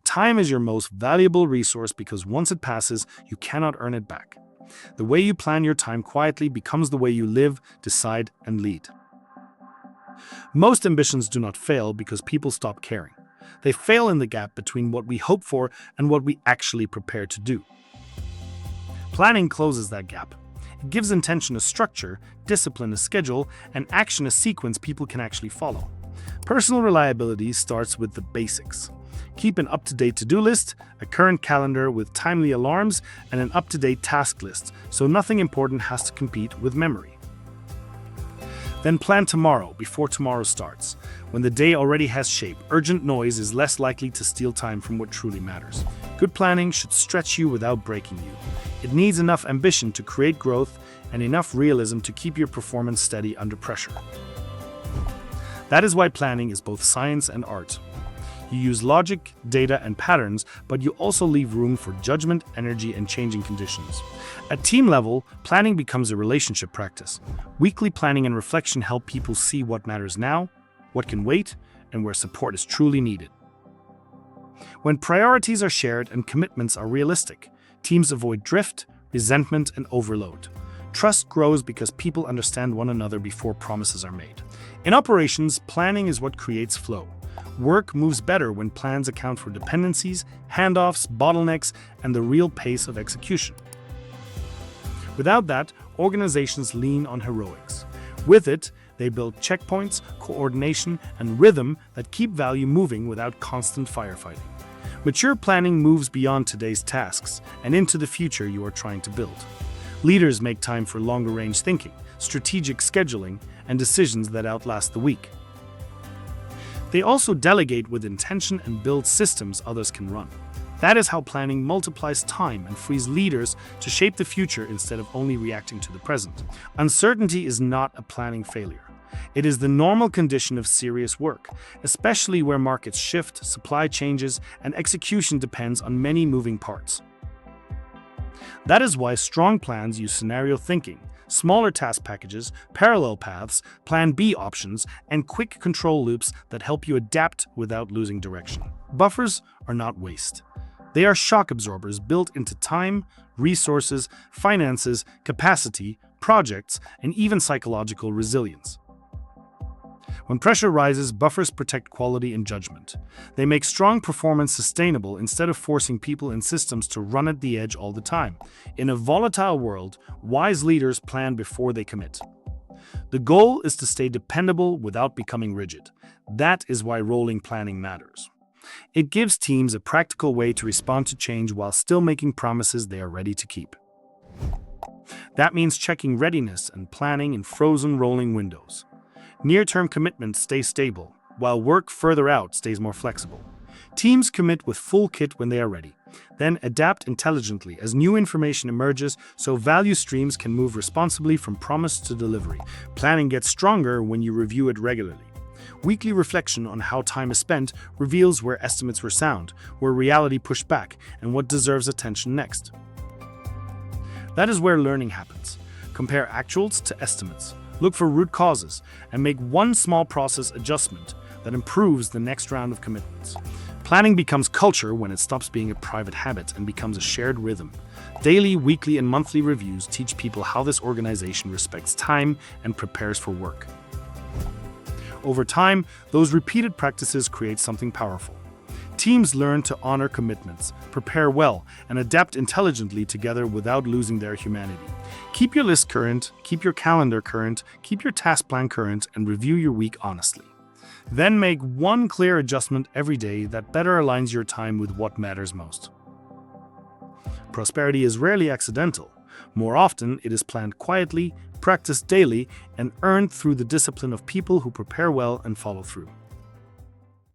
Time is your most valuable resource because once it passes, you cannot earn it back. The way you plan your time quietly becomes the way you live, decide, and lead. Most ambitions do not fail because people stop caring. They fail in the gap between what we hope for and what we actually prepare to do. Planning closes that gap. It gives intention a structure, discipline a schedule, and action a sequence people can actually follow. Personal reliability starts with the basics. Keep an up-to-date to-do list, a current calendar with timely alarms, and an up-to-date task list, so nothing important has to compete with memory. Then plan tomorrow before tomorrow starts. When the day already has shape, urgent noise is less likely to steal time from what truly matters. Good planning should stretch you without breaking you. It needs enough ambition to create growth and enough realism to keep your performance steady under pressure. That is why planning is both science and art. You use logic, data, and patterns, but you also leave room for judgment, energy, and changing conditions. At team level, planning becomes a relationship practice. Weekly planning and reflection help people see what matters now, what can wait, and where support is truly needed. When priorities are shared and commitments are realistic, teams avoid drift, resentment, and overload. Trust grows because people understand one another before promises are made. In operations, planning is what creates flow. Work moves better when plans account for dependencies, handoffs, bottlenecks, and the real pace of execution. Without that, organizations lean on heroics. With it, they build checkpoints, coordination, and rhythm that keep value moving without constant firefighting. Mature planning moves beyond today's tasks and into the future you are trying to build. Leaders make time for longer-range thinking, strategic scheduling, and decisions that outlast the week. They also delegate with intention and build systems others can run. That is how planning multiplies time and frees leaders to shape the future instead of only reacting to the present. Uncertainty is not a planning failure. It is the normal condition of serious work, especially where markets shift, supply changes, and execution depends on many moving parts. That is why strong plans use scenario thinking, smaller task packages, parallel paths, plan B options, and quick control loops that help you adapt without losing direction. Buffers are not waste. They are shock absorbers built into time, resources, finances, capacity, projects, and even psychological resilience. When pressure rises, buffers protect quality and judgment. They make strong performance sustainable instead of forcing people and systems to run at the edge all the time. In a volatile world, wise leaders plan before they commit. The goal is to stay dependable without becoming rigid. That is why rolling planning matters. It gives teams a practical way to respond to change while still making promises they are ready to keep. That means checking readiness and planning in frozen rolling windows. Near-term commitments stay stable, while work further out stays more flexible. Teams commit with full kit when they are ready, then adapt intelligently as new information emerges so value streams can move responsibly from promise to delivery. Planning gets stronger when you review it regularly. Weekly reflection on how time is spent reveals where estimates were sound, where reality pushed back, and what deserves attention next. That is where learning happens. Compare actuals to estimates. Look for root causes and make one small process adjustment that improves the next round of commitments. Planning becomes culture when it stops being a private habit and becomes a shared rhythm. Daily, weekly, and monthly reviews teach people how this organization respects time and prepares for work. Over time, those repeated practices create something powerful. Teams learn to honor commitments, prepare well, and adapt intelligently together without losing their humanity. Keep your list current, keep your calendar current, keep your task plan current, and review your week honestly. Then make one clear adjustment every day that better aligns your time with what matters most. Prosperity is rarely accidental. More often, it is planned quietly, practiced daily, and earned through the discipline of people who prepare well and follow through.